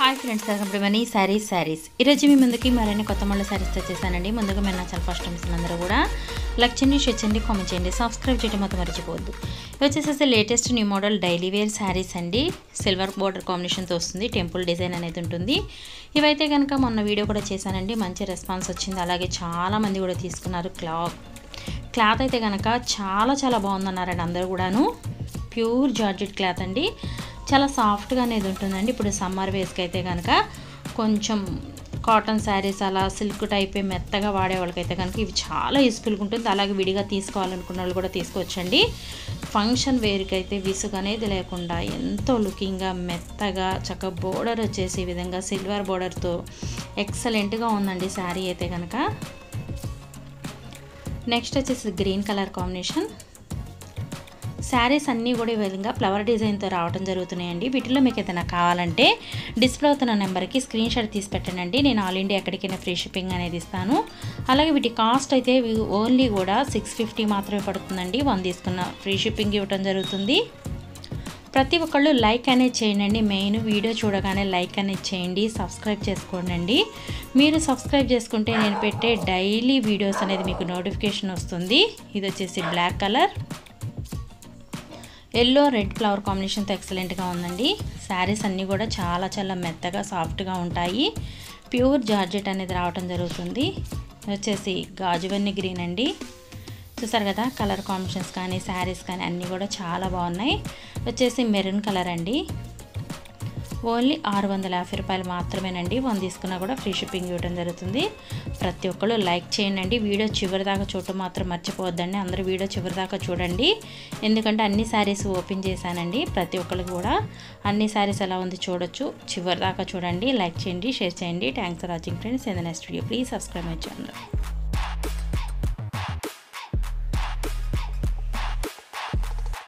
Hi friends, welcome to money saris. ఈరోజు మీ ముందుకి మరిన్ని కొత్త మళ్ళీ శారీస్ వచ్చేసానండి. ముందుగా మీరు నా ఛానల్ ఫస్ట్ టైం అందరూ కూడా లైక్ చేయండి, షేర్ చేయండి, కామెంట్ చేయండి, సబ్స్క్రైబ్ చేయడం మాత్రం మర్చిపోవద్దు. ఇవి వచ్చేసేసి latest new model daily wear sarees అండి. సిల్వర్ బోర్డర్ కాంబినేషన్తో వస్తుంది, టెంపుల్ డిజైన్ అనేది ఉంటుంది. ఇవైతే కనుక మొన్న వీడియో కూడా చేశానండి, మంచి రెస్పాన్స్ వచ్చింది. అలాగే చాలామంది కూడా తీసుకున్నారు. క్లాత్ అయితే కనుక చాలా బాగుందన్నారండి అందరూ కూడాను. ప్యూర్ జార్జెట్ క్లాత్ అండి, చాలా సాఫ్ట్గా అనేది ఉంటుందండి. ఇప్పుడు సమ్మర్ వేస్కి అయితే కనుక కొంచెం కాటన్ శారీస్ అలా సిల్క్ టైప్ మెత్తగా వాడే వాళ్ళకైతే కనుక ఇవి చాలా యూస్ఫుల్గా ఉంటుంది. అలాగే విడిగా తీసుకోవాలనుకున్న వాళ్ళు కూడా తీసుకోవచ్చండి. ఫంక్షన్ వేర్కి అయితే విసుగు అనేది లేకుండా ఎంతో లుకింగ్గా మెత్తగా చక్కగా బోర్డర్ వచ్చేసి ఈ విధంగా సిల్వర్ బోర్డర్తో ఎక్సలెంట్గా ఉందండి శారీ అయితే కనుక. నెక్స్ట్ వచ్చేసి గ్రీన్ కలర్ కాంబినేషన్. శారీస్ అన్నీ కూడా ఈ విధంగా ఫ్లవర్ డిజైన్తో రావడం జరుగుతున్నాయండి. వీటిలో మీకు ఏదైనా కావాలంటే డిస్ప్లే అవుతున్న నెంబర్కి స్క్రీన్ షాట్ తీసి పెట్టండి. నేను ఆల్ ఇండియా ఎక్కడికైనా ఫ్రీ షిప్పింగ్ అనేది ఇస్తాను. అలాగే వీటి కాస్ట్ అయితే ఓన్లీ కూడా 650 మాత్రమే పడుతుందండి. 1 తీసుకున్న ఫ్రీ షిప్పింగ్ ఇవ్వడం జరుగుతుంది. ప్రతి ఒక్కళ్ళు లైక్ అనేది చేయండి. మెయిన్ వీడియో చూడగానే లైక్ అనేది చేయండి, సబ్స్క్రైబ్ చేసుకోండి. మీరు సబ్స్క్రైబ్ చేసుకుంటే నేను పెట్టే డైలీ వీడియోస్ అనేది మీకు నోటిఫికేషన్ వస్తుంది. ఇది వచ్చేసి black colour, yellow red flower కాంబినేషన్తో ఎక్సలెంట్గా ఉందండి. శారీస్ అన్నీ కూడా చాలా మెత్తగా సాఫ్ట్గా ఉంటాయి. ప్యూర్ జార్జెట్ అనేది రావడం జరుగుతుంది. వచ్చేసి గాజువన్నీ గ్రీన్ అండి. చూసారు కదా, కలర్ కాంబినేషన్స్ కానీ శారీస్ కానీ అన్నీ కూడా చాలా బాగున్నాయి. వచ్చేసి మెరూన్ కలర్ అండి. ఓన్లీ 650 రూపాయలు మాత్రమేనండి. 1 తీసుకున్నా కూడా ఫ్రీ షిప్పింగ్ ఇవ్వడం జరుగుతుంది. ప్రతి ఒక్కళ్ళు లైక్ చేయండి. వీడియో చివరి దాకా చూడటం మాత్రం మర్చిపోవద్దండి. అందరూ వీడియో చివరి దాకా చూడండి, ఎందుకంటే అన్ని శారీస్ ఓపెన్ చేశానండి. ప్రతి ఒక్కరికి కూడా అన్ని శారీస్ ఎలా ఉంది చూడొచ్చు. చివరి దాకా చూడండి, లైక్ చేయండి, షేర్ చేయండి. Thanks for watching friends. In the next video please subscribe my channel.